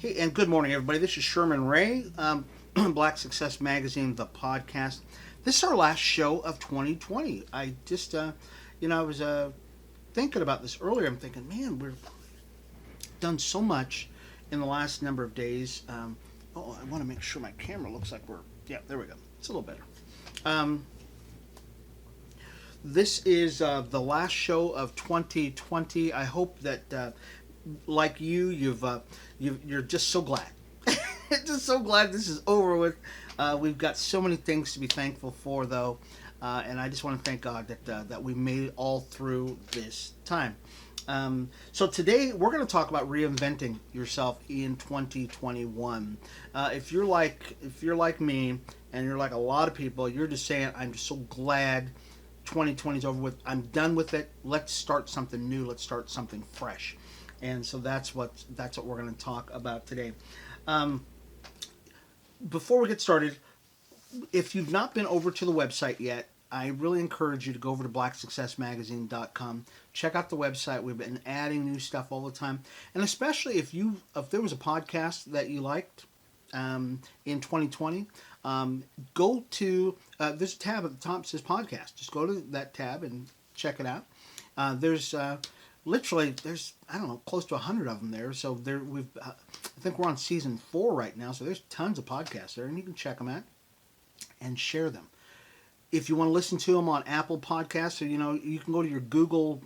Hey, and good morning, everybody. This is Sherman Ray, Black Success Magazine, the podcast. This is our last show of 2020. I was thinking about this earlier. I'm thinking, man, we've done so much in the last number of days. I want to make sure my camera looks like yeah, there we go. It's a little better. Um, this is the last show of 2020. I hope that, like you're just so glad. Just so glad this is over with. We've got so many things to be thankful for, though, and I just want to thank God that we made it all through this time. So today we're going to talk about reinventing yourself in 2021. If you're like me, and you're like a lot of people, you're just saying, "I'm just so glad 2020 is over with. I'm done with it. Let's start something new. Let's start something fresh." And so that's what we're going to talk about today. Um, Before we get started, if you've not been over to the website yet, I really encourage you to go over to blacksuccessmagazine.com. Check out the website. We've been adding new stuff all the time, and especially if there was a podcast that you liked in 2020, go to there's a tab at the top that says podcast. Just go to that tab and check it out. There's I don't know, close to 100 of them there. So I think we're on season 4 right now. So there's tons of podcasts there, and you can check them out and share them. If you want to listen to them on Apple Podcasts, or you can go to your Google,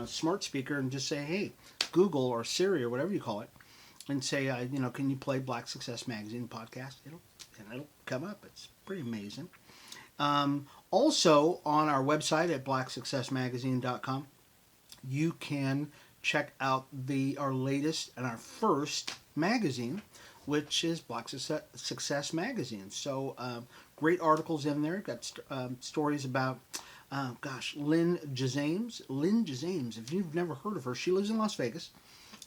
smart speaker and just say, "Hey, Google," or Siri, or whatever you call it, and say, "Can you play Black Success Magazine podcast?" It'll come up. It's pretty amazing. Also on our website at blacksuccessmagazine.com, you can check out our latest and our first magazine, which is Black Success Magazine. So great articles in there. Got stories about, Lynn James. Lynn James, if you've never heard of her, she lives in Las Vegas,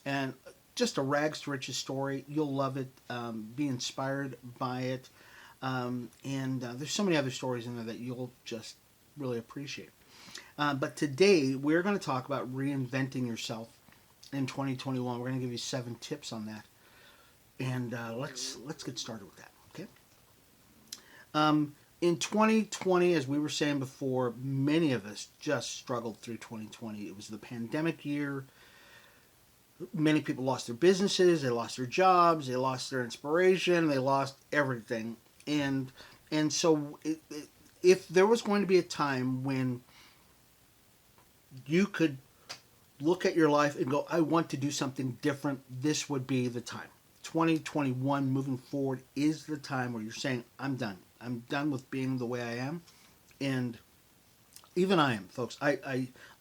and just a rags to riches story. You'll love it. Be inspired by it. And there's so many other stories in there that you'll just really appreciate. But today we're going to talk about reinventing yourself in 2021. We're going to give you 7 tips on that, and let's get started with that. Okay. In 2020, as we were saying before, many of us just struggled through 2020. It was the pandemic year. Many people lost their businesses, they lost their jobs, they lost their inspiration, they lost everything, and so if there was going to be a time when you could look at your life and go, "I want to do something different," this would be the time. 2021 moving forward is the time where you're saying, "I'm done. I'm done with being the way I am." And even I am, folks.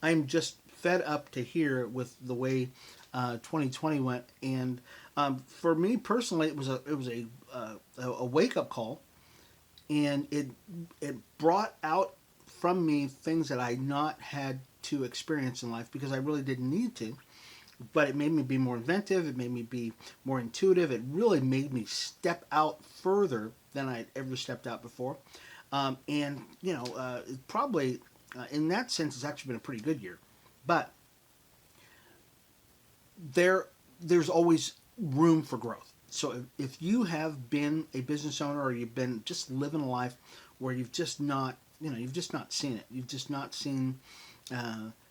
I'm just fed up to hear with the way 2020 went. And for me personally, it was a wake up call, and it brought out from me things that I not had to experience in life because I really didn't need to. But it made me be more inventive. It made me be more intuitive. It really made me step out further than I'd ever stepped out before. It probably, in that sense, it's actually been a pretty good year. But there's always room for growth. So if you have been a business owner, or you've been just living a life where you've just not seen it, you've just not seen,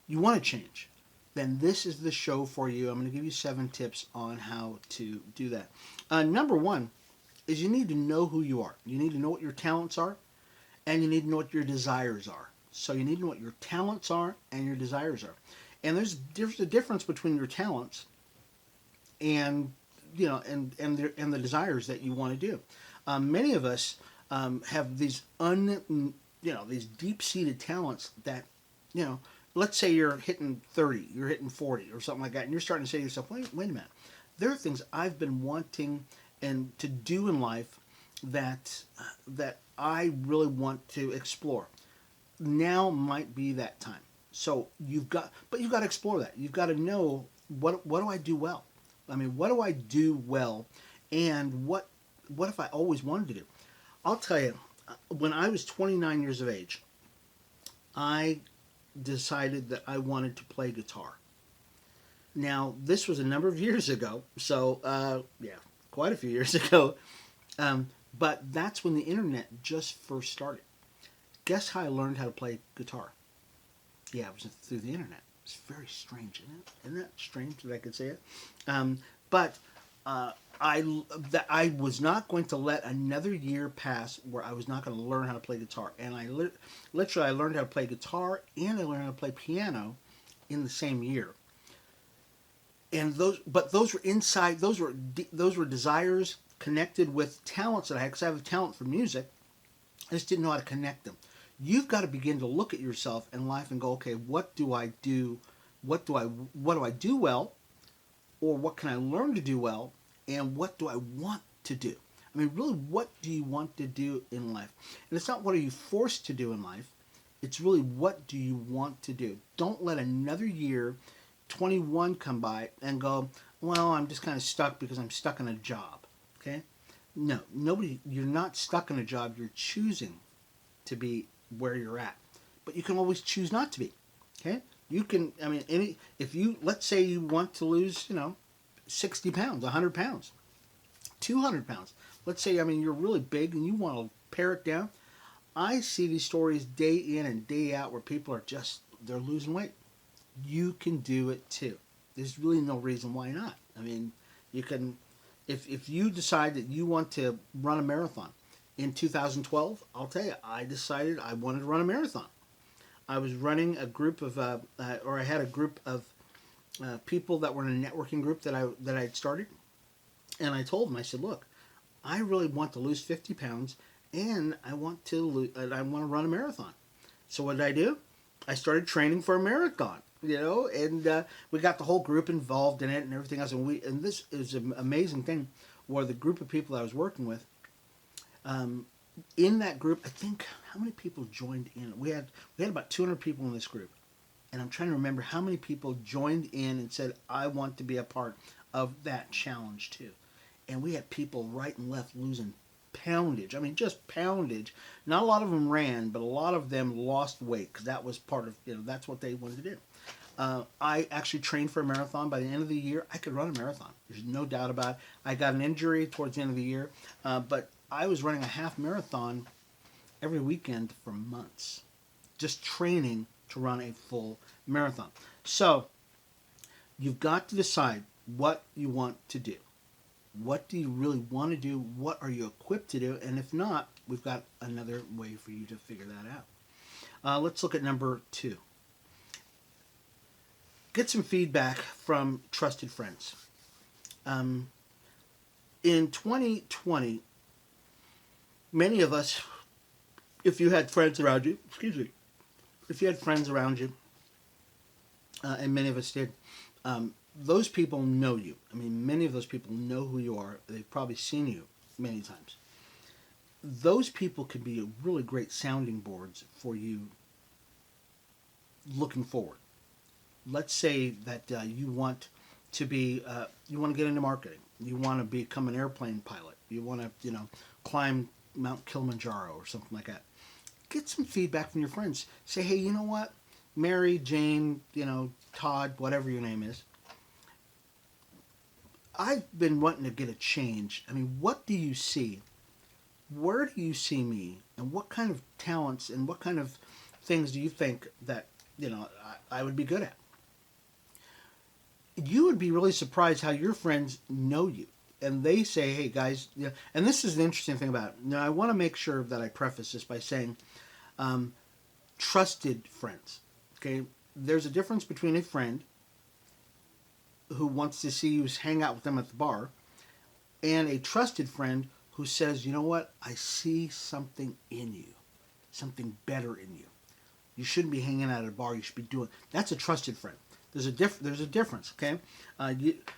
you want to change, then this is the show for you. I'm going to give you 7 tips on how to do that. Number 1 is you need to know who you are. You need to know what your talents are, and you need to know what your desires are. So you need to know what your talents are and your desires are. And there's a difference between your talents and the desires that you want to do. Many of us have these these deep-seated talents that, let's say you're hitting 30, you're hitting 40 or something like that, and you're starting to say to yourself, wait a minute, there are things I've been wanting and to do in life that I really want to explore. Now might be that time. So you've got to explore that. You've got to know, what do I do well? I mean, what do I do well, and what if I always wanted to do? I'll tell you, when I was 29 years of age, I decided that I wanted to play guitar. Now, this was a number of years ago, so yeah, quite a few years ago. Um, but that's when the internet just first started. Guess how I learned how to play guitar? Yeah, it was through the internet. It's very strange, isn't it? Isn't that strange that I could say it? But uh, I was not going to let another year pass where I was not going to learn how to play guitar. And literally, I learned how to play guitar and I learned how to play piano in the same year. And those were inside. Those were desires connected with talents that I had because I have a talent for music. I just didn't know how to connect them. You've got to begin to look at yourself in life and go, okay, what do I do? What do I do well? Or what can I learn to do well? And what do I want to do? I mean, really, what do you want to do in life? And it's not what are you forced to do in life. It's really what do you want to do. Don't let another year, 21, come by and go, well, I'm just kind of stuck because I'm stuck in a job. Okay? No, nobody, you're not stuck in a job. You're choosing to be where you're at. But you can always choose not to be. Okay? You can, I mean, if you, let's say you want to lose, 60 pounds, 100 pounds, 200 pounds. Let's say, I mean, you're really big and you want to pare it down. I see these stories day in and day out where people are just, they're losing weight. You can do it too. There's really no reason why not. I mean, you can, if you decide that you want to run a marathon in 2012, I'll tell you, I decided I wanted to run a marathon. I was running a group of, or I had a group of people that were in a networking group that I had started, and I told them, I said, look, I really want to lose 50 pounds, and I want to run a marathon. So what did I do? I started training for a marathon, and we got the whole group involved in it and everything else. And this is an amazing thing, where the group of people that I was working with, in that group, I think how many people joined in? We had about 200 people in this group, and I'm trying to remember how many people joined in and said, I want to be a part of that challenge too. And we had people right and left losing poundage. I mean, just poundage. Not a lot of them ran, but a lot of them lost weight because that was part of, that's what they wanted to do. I actually trained for a marathon. By the end of the year, I could run a marathon. There's no doubt about it. I got an injury towards the end of the year, but I was running a half marathon every weekend for months, just training to run a full marathon. So you've got to decide what you want to do. What do you really want to do? What are you equipped to do? And if not, we've got another way for you to figure that out. Let's look at number 2. Get some feedback from trusted friends. In 2020, many of us, if you had friends around you, and many of us did, those people know you. I mean, many of those people know who you are. They've probably seen you many times. Those people can be really great sounding boards for you looking forward. Let's say that you want to get into marketing. You want to become an airplane pilot. You want to, climb Mount Kilimanjaro or something like that. Get some feedback from your friends. Say, hey, you know what? Mary, Jane, Todd, whatever your name is. I've been wanting to get a change. I mean, what do you see? Where do you see me? And what kind of talents and what kind of things do you think that, I would be good at? You would be really surprised how your friends know you. And they say, hey, guys, and this is the interesting thing about it. Now, I want to make sure that I preface this by saying trusted friends. Okay? There's a difference between a friend who wants to see you hang out with them at the bar and a trusted friend who says, you know what, I see something in you, something better in you. You shouldn't be hanging out at a bar. You should be doing. That's a trusted friend. There's a difference, okay?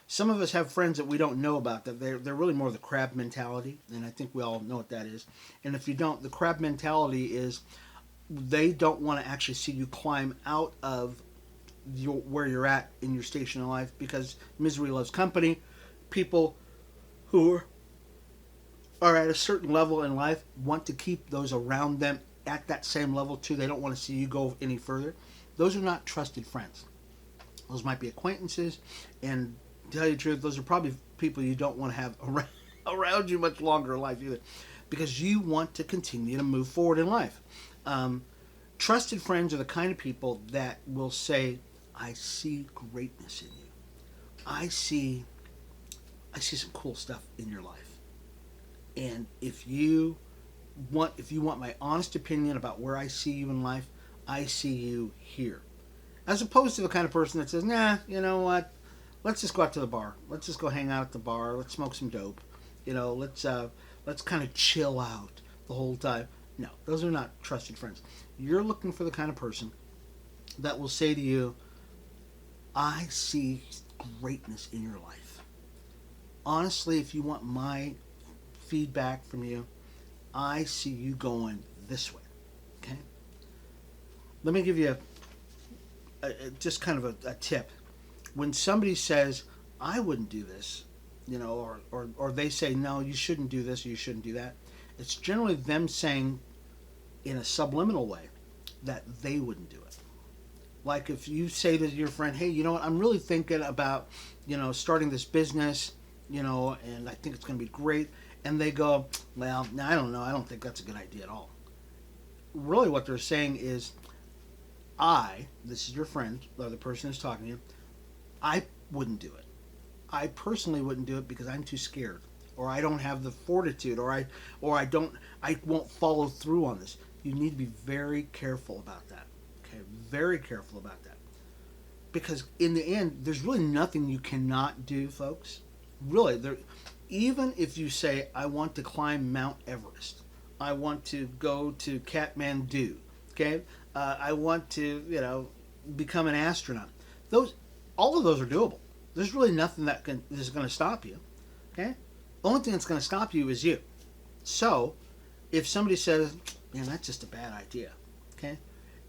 Some of us have friends that we don't know about, that they're really more the crab mentality, and I think we all know what that is. And if you don't, the crab mentality is they don't want to actually see you climb out of where you're at in your station in life, because misery loves company. People who are at a certain level in life want to keep those around them at that same level too. They don't want to see you go any further. Those are not trusted friends. Those might be acquaintances, and to tell you the truth, those are probably people you don't want to have around you much longer in life either, because you want to continue to move forward in life. Trusted friends are the kind of people that will say, "I see greatness in you. I see, I see some cool stuff in your life, and if you want my honest opinion about where I see you in life, I see you here." As opposed to the kind of person that says, "Nah, you know what? Let's just go out to the bar. Let's just go hang out at the bar. Let's smoke some dope. Let's kind of chill out the whole time." No, those are not trusted friends. You're looking for the kind of person that will say to you, "I see greatness in your life. Honestly, if you want my feedback from you, I see you going this way." Okay? Let me give you just kind of a tip. When somebody says, "I wouldn't do this," or they say, "No, you shouldn't do this or you shouldn't do that," it's generally them saying in a subliminal way that they wouldn't do it. Like if you say to your friend, "Hey, you know what? I'm really thinking about, starting this business, and I think it's going to be great," and they go, "Well, I don't know. I don't think that's a good idea at all." Really, what they're saying is, this is your friend, or the person who's talking to you, "I wouldn't do it. I personally wouldn't do it because I'm too scared, or I don't have the fortitude, or I won't follow through on this." You need to be very careful about that. Okay, very careful about that, because in the end, there's really nothing you cannot do, folks. Really, even if you say, "I want to climb Mount Everest, I want to go to Kathmandu, okay, I want to become an astronaut," all of those are doable. There's really nothing that is going to stop you. Okay, the only thing that's going to stop you is you. So, if somebody says, "Man, that's just a bad idea," okay,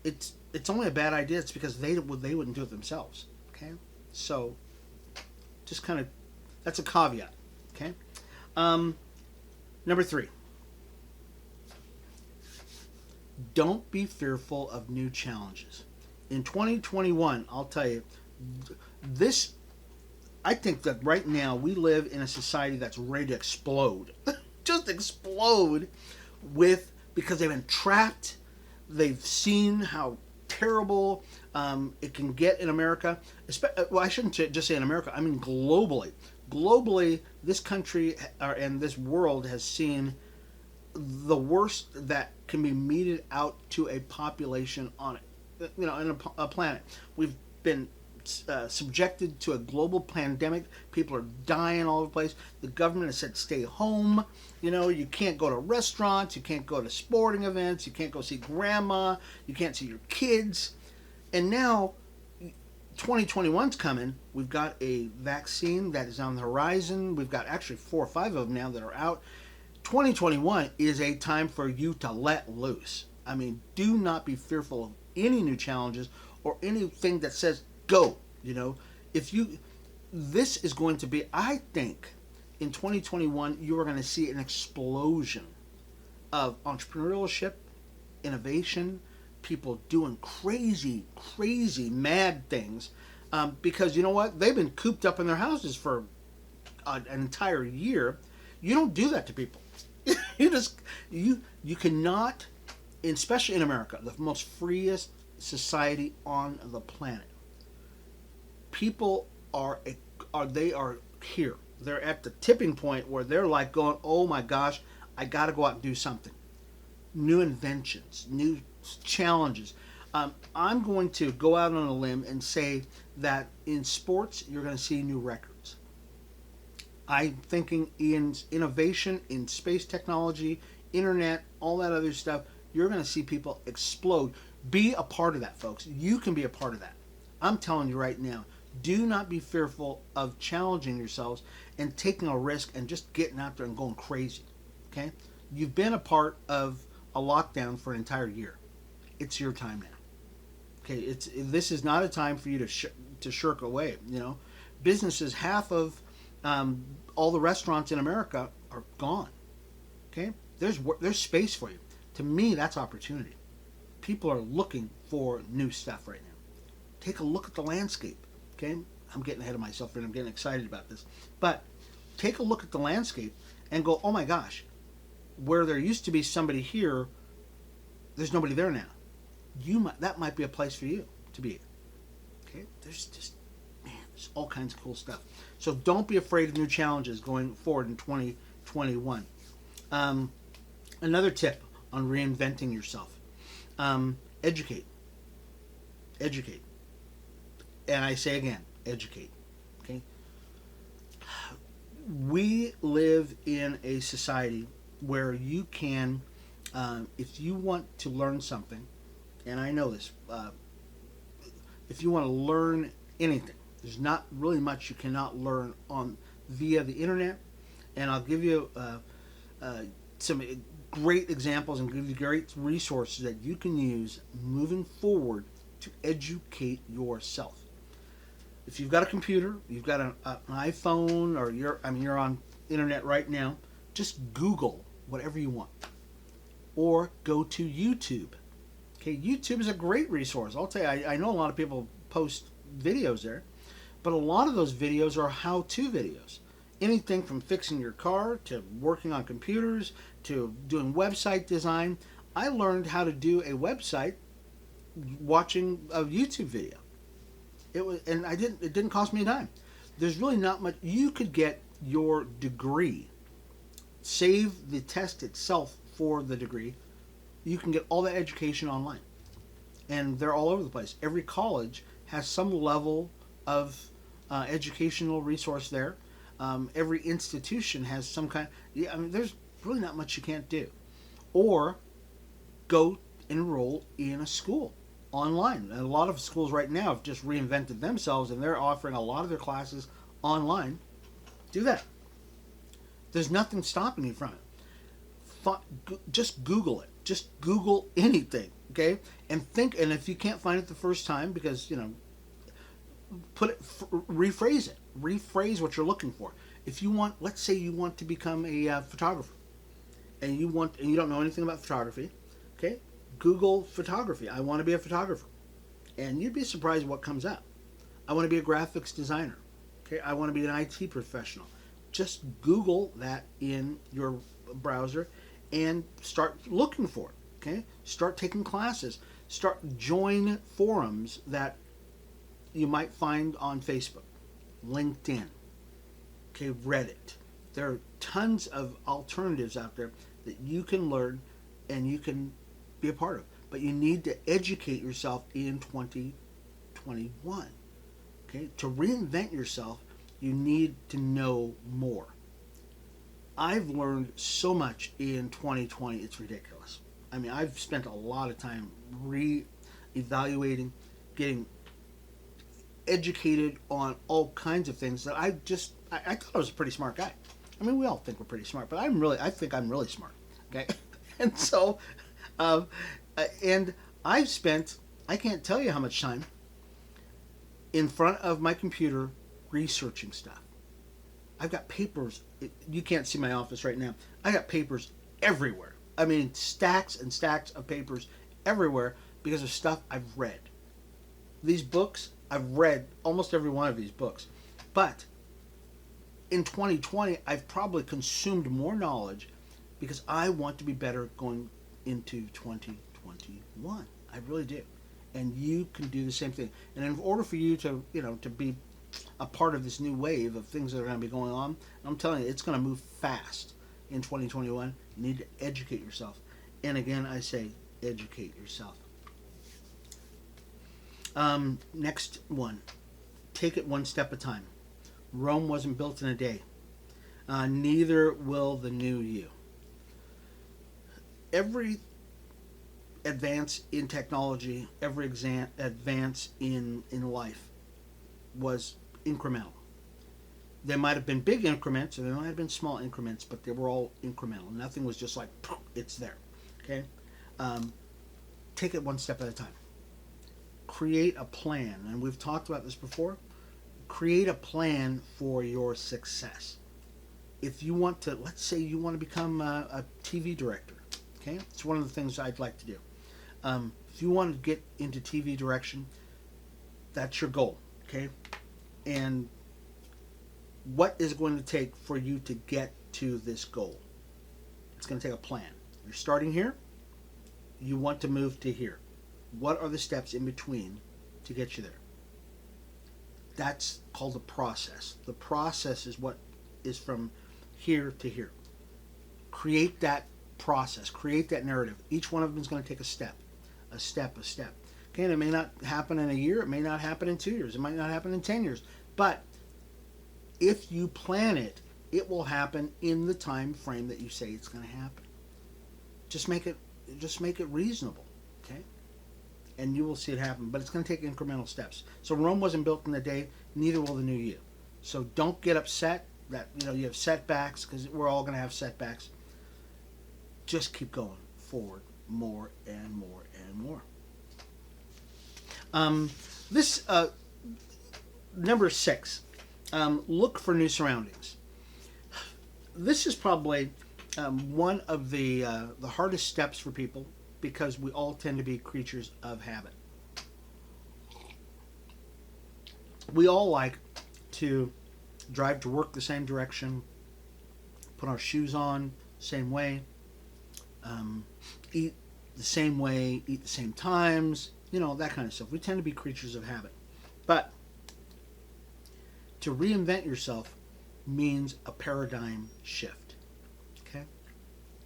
it's only a bad idea. It's because they wouldn't do it themselves. Okay, so just kind of, that's a caveat. Okay, number 3. Don't be fearful of new challenges. In 2021, I'll tell you, I think that right now we live in a society that's ready to explode. Just explode because they've been trapped. They've seen how terrible it can get in America. Well, I shouldn't just say in America. I mean globally. Globally, this country and this world has seen the worst that can be meted out to a population on it, in a planet. We've been subjected to a global pandemic. People are dying all over the place. The government has said stay home. You can't go to restaurants. You can't go to sporting events. You can't go see grandma. You can't see your kids. And now 2021's coming. We've got a vaccine that is on the horizon. We've got actually 4 or 5 of them now that are out. 2021 is a time for you to let loose. I mean, do not be fearful of any new challenges or anything that says go. This is going to be, I think, in 2021, you are going to see an explosion of entrepreneurship, innovation, people doing crazy, crazy, mad things. Because you know what? They've been cooped up in their houses for an entire year. You don't do that to people. You cannot, especially in America, the most freest society on the planet. People are here. They're at the tipping point where they're like going, "Oh my gosh, I got to go out and do something." New inventions, new challenges. I'm going to go out on a limb and say that in sports, you're going to see new records. I'm thinking in innovation, in space technology, internet, all that other stuff, you're going to see people explode. Be a part of that, folks. You can be a part of that. I'm telling you right now, do not be fearful of challenging yourselves and taking a risk and just getting out there and going crazy. Okay? You've been a part of a lockdown for an entire year. It's your time now. Okay? This is not a time for you to shirk away. Businesses, half of all the restaurants in America are gone. Okay? There's space for you. To me, that's opportunity. People are looking for new stuff right now. Take a look at the landscape. Okay, I'm getting ahead of myself and I'm getting excited about this. But take a look at the landscape and go, oh my gosh, where there used to be somebody here, there's nobody there now. That might be a place for you to be. Okay, there's all kinds of cool stuff. So don't be afraid of new challenges going forward in 2021. Another tip on reinventing yourself: educate, educate, and I say again, educate. Okay, we live in a society where you can, if you want to learn something, and I know this, if you want to learn anything, there's not really much you cannot learn on via the internet. And I'll give you some great examples and give you great resources that you can use moving forward to educate yourself. If you've got a computer, you've got an iPhone, or you're on internet right now, just Google whatever you want, or go to YouTube. Okay, YouTube is a great resource. I'll tell you, I know a lot of people post videos there, but a lot of those videos are how-to videos. Anything from fixing your car to working on computers to doing website design. I learned how to do a website watching a YouTube video. It didn't cost me a dime. There's really not much. You could get your degree, save the test itself for the degree. You can get all that education online, and they're all over the place. Every college has some level of educational resource there. Every institution has some kind. There's really not much you can't do, or go enroll in a school online. And a lot of schools right now have just reinvented themselves, and they're offering a lot of their classes online. Do that. There's nothing stopping you from it. Just Google it. Just Google anything, okay? And if you can't find it the first time, because rephrase it. Rephrase what you're looking for. If you want, let's say you want to become a photographer, and you don't know anything about photography, okay? Google photography. I want to be a photographer, and you'd be surprised what comes up. I want to be a graphics designer. Okay, I want to be an IT professional. Just Google that in your browser and start looking for it. Okay, start taking classes. Join forums that you might find on Facebook, LinkedIn, okay, Reddit. There are tons of alternatives out there that you can learn and you can be a part of. But you need to educate yourself in 2021. Okay? To reinvent yourself, you need to know more. I've learned so much in 2020, it's ridiculous. I've spent a lot of time re-evaluating, getting educated on all kinds of things that I thought I was a pretty smart guy. We all think we're pretty smart, but I think I'm really smart. Okay? And so, and I've spent, I can't tell you how much time in front of my computer researching stuff. I've got papers. You can't see my office right now. I got papers everywhere. Stacks and stacks of papers everywhere because of stuff I've read. These books, I've read almost every one of these books. But in 2020, I've probably consumed more knowledge because I want to be better going into 2021. I really do. And you can do the same thing. And in order for you to be a part of this new wave of things that are going to be going on, I'm telling you, it's going to move fast in 2021. You need to educate yourself. And again, I say, educate yourself. Next one, take it one step at a time. Rome wasn't built in a day. Neither will the new you. Every advance in technology, every advance in life was incremental. There might have been big increments, or there might have been small increments, but they were all incremental. Nothing was just like, it's there. Okay? Take it one step at a time. Create a plan, and we've talked about this before. Create a plan for your success. If you want to, let's say you want to become a TV director, okay? It's one of the things I'd like to do. If you want to get into TV direction, that's your goal, okay? And what is it going to take for you to get to this goal? It's going to take a plan. You're starting here. You want to move to here. What are the steps in between to get you there? That's called the process. The process is what is from here to here. Create that process. Create that narrative. Each one of them is going to take a step, a step, a step. Okay, and it may not happen in a year. It may not happen in 2 years. It might not happen in 10 years. But if you plan it, it will happen in the time frame that you say it's going to happen. Just make it reasonable, okay? And you will see it happen. But it's going to take incremental steps. So Rome wasn't built in a day. Neither will the new you. So don't get upset that you have setbacks, because we're all going to have setbacks. Just keep going forward, more and more and more. This number 6. Look for new surroundings. This is probably one of the hardest steps for people, because we all tend to be creatures of habit. We all like to drive to work the same direction, put our shoes on same way, eat the same way, eat the same times, that kind of stuff. We tend to be creatures of habit. But to reinvent yourself means a paradigm shift. Okay?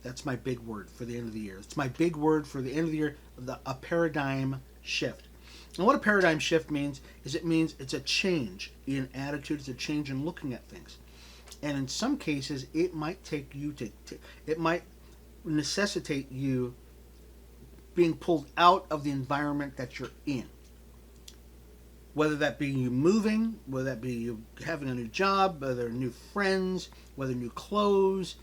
That's my big word for the end of the year. It's my big word for the end of the year, a paradigm shift. And what a paradigm shift means is it means it's a change in attitude, it's a change in looking at things. And in some cases, it might take you it might necessitate you being pulled out of the environment that you're in. Whether that be you moving, whether that be you having a new job, whether new friends, whether new clothes,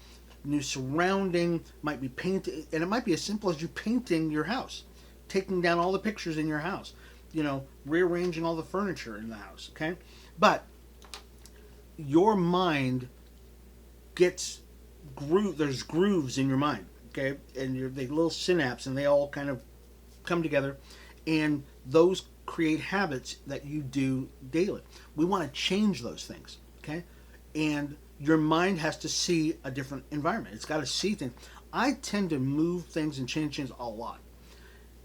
new surrounding, might be painting, and it might be as simple as you painting your house, taking down all the pictures in your house, rearranging all the furniture in the house, okay? But your mind gets there's grooves in your mind, okay? And they little synapses, and they all kind of come together, and those create habits that you do daily. We want to change those things, okay? And your mind has to see a different environment. It's got to see things. I tend to move things and change things a lot.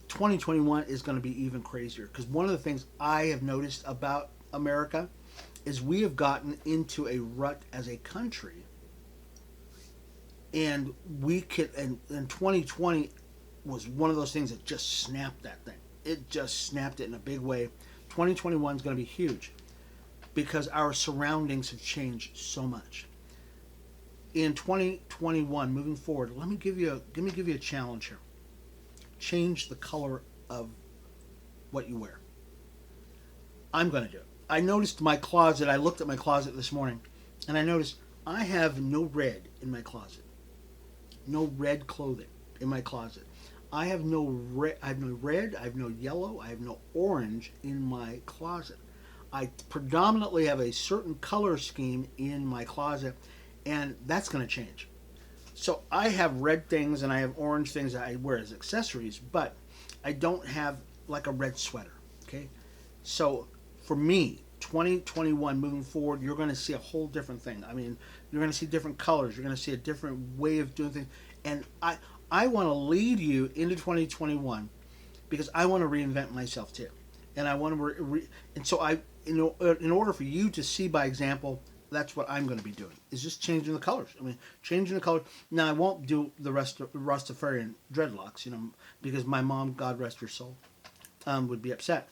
2021 is going to be even crazier, because one of the things I have noticed about America is we have gotten into a rut as a country, and and 2020 was one of those things that just snapped that thing. It just snapped it in a big way. 2021 is going to be huge, because our surroundings have changed so much. In 2021, moving forward, let me give you a challenge here. Change the color of what you wear. I'm going to do it. I noticed my closet. I looked at my closet this morning, and I noticed I have no red in my closet. No red clothing in my closet. I have no red. I have no red. I have no yellow. I have no orange in my closet. I predominantly have a certain color scheme in my closet, and that's going to change. So I have red things and I have orange things that I wear as accessories, but I don't have like a red sweater. Okay, so for me, 2021 moving forward, you're going to see a whole different thing. I mean, you're going to see different colors. You're going to see a different way of doing things, and I want to lead you into 2021, because I want to reinvent myself too, and I want to and so in order for you to see by example, that's what I'm going to be doing, is just changing the colors. I mean, changing the color. Now, I won't do the Rastafarian dreadlocks, because my mom, God rest her soul, would be upset,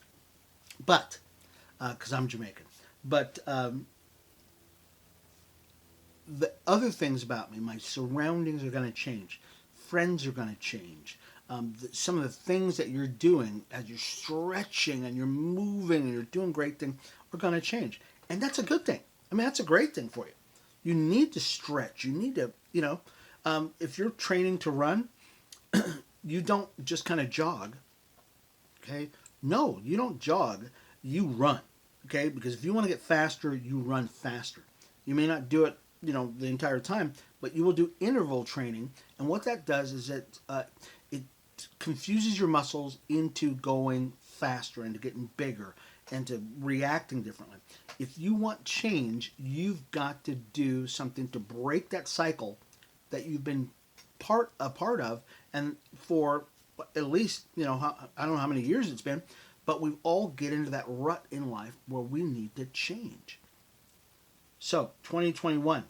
but because I'm Jamaican. But the other things about me, my surroundings are going to change. Friends are going to change. Some of the things that you're doing as you're stretching and you're moving and you're doing great things are going to change. And that's a good thing. I mean, that's a great thing for you. You need to stretch. You need to, if you're training to run, you don't just kind of jog. Okay? No, you don't jog. You run. Okay? Because if you want to get faster, you run faster. You may not do it, the entire time, but you will do interval training. And what that does is it confuses your muscles into going faster, into getting bigger, and to reacting differently. If you want change, you've got to do something to break that cycle that you've been a part of, and for at least, I don't know how many years it's been, but we all get into that rut in life where we need to change. So 2021,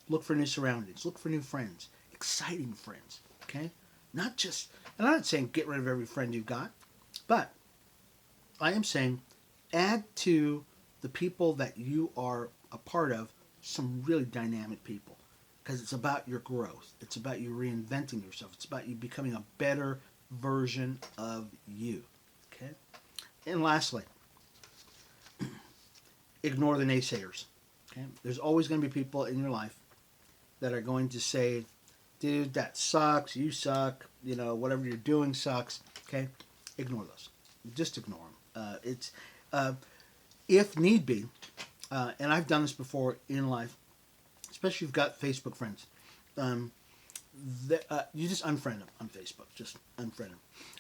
look for new surroundings, look for new friends, exciting friends. Okay, not just, and I'm not saying get rid of every friend you've got, but I am saying add to the people that you are a part of some really dynamic people, because it's about your growth. It's about you reinventing yourself. It's about you becoming a better version of you. Okay? And lastly, ignore the naysayers. Okay? There's always going to be people in your life that are going to say, dude, that sucks, you suck, whatever you're doing sucks. Okay? Ignore those. Just ignore them. If need be, and I've done this before in life, especially if you've got Facebook friends, you just unfriend them on Facebook. Just unfriend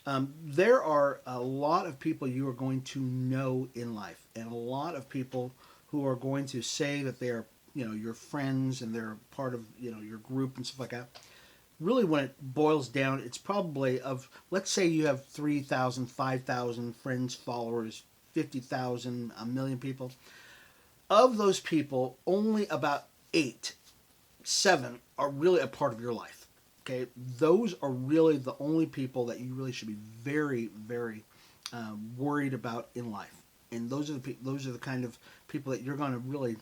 them. There are a lot of people you are going to know in life, and a lot of people who are going to say that they're, your friends and they're part of, your group and stuff like that. Really, when it boils down, it's probably let's say you have 3,000, 5,000 friends, followers, 50,000, a million people. Of those people, only about 8, 7 are really a part of your life. Okay, those are really the only people that you really should be very, very worried about in life, and those are the kind of people that you're going to really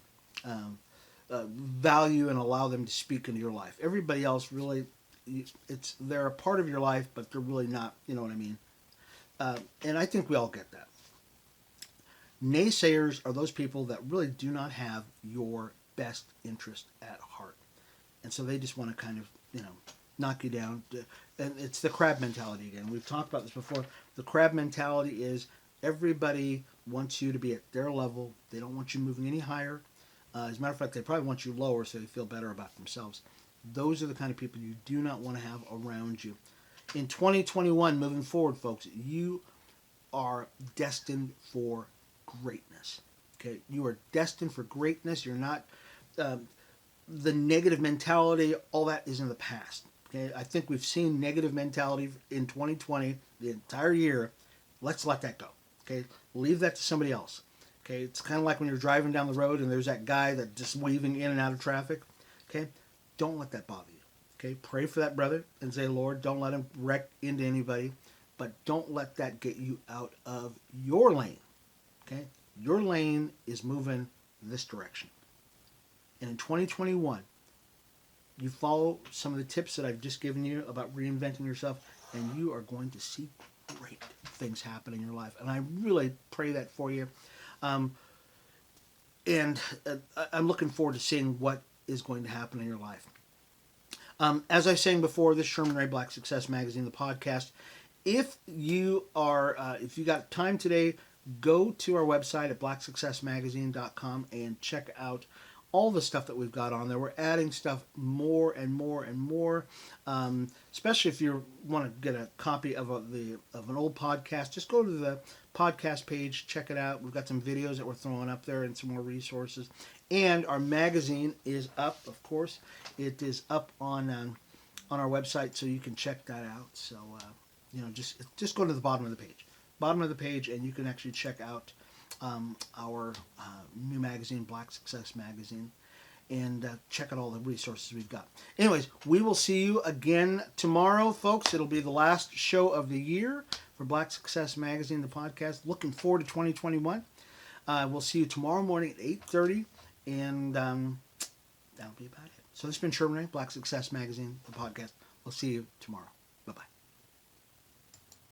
value and allow them to speak into your life. Everybody else really, they're a part of your life, but they're really not. You know what I mean? And I think we all get that. Naysayers are those people that really do not have your best interest at heart, and so they just want to kind of, knock you down. And it's the crab mentality again. We've talked about this before. The crab mentality is everybody wants you to be at their level. They don't want you moving any higher. As a matter of fact, they probably want you lower so they feel better about themselves. Those are the kind of people you do not want to have around you. In 2021, moving forward, folks, you are destined for greatness. Okay, you are destined for greatness. You're not the negative mentality. All that is in the past. Okay, I think we've seen negative mentality in 2020 the entire year. Let's let that go. Okay, leave that to somebody else. Okay, it's kind of like when you're driving down the road and there's that guy that just weaving in and out of traffic. Okay, don't let that bother you. Okay, pray for that brother and say, Lord, don't let him wreck into anybody, but don't let that get you out of your lane. Okay, your lane is moving this direction. And in 2021, you follow some of the tips that I've just given you about reinventing yourself, and you are going to see great things happen in your life. And I really pray that for you. And I'm looking forward to seeing what is going to happen in your life. As I was saying before, this is Sherman Ray, Black Success Magazine, the podcast. If you got time today, go to our website at blacksuccessmagazine.com and check out all the stuff that we've got on there. We're adding stuff more and more and more. Especially if you want to get a copy of an old podcast, just go to the podcast page, check it out. We've got some videos that we're throwing up there and some more resources. And our magazine is up, of course. It is up on our website, so you can check that out. So just go to the bottom of the page, and you can actually check out our new magazine, Black Success Magazine, and check out all the resources we've got. Anyways, we will see you again tomorrow, folks. It'll be the last show of the year for Black Success Magazine, the podcast. Looking forward to 2021. We'll see you tomorrow morning at 8:30, and that'll be about it. So this has been Sherman Ray, Black Success Magazine, the podcast. We'll see you tomorrow.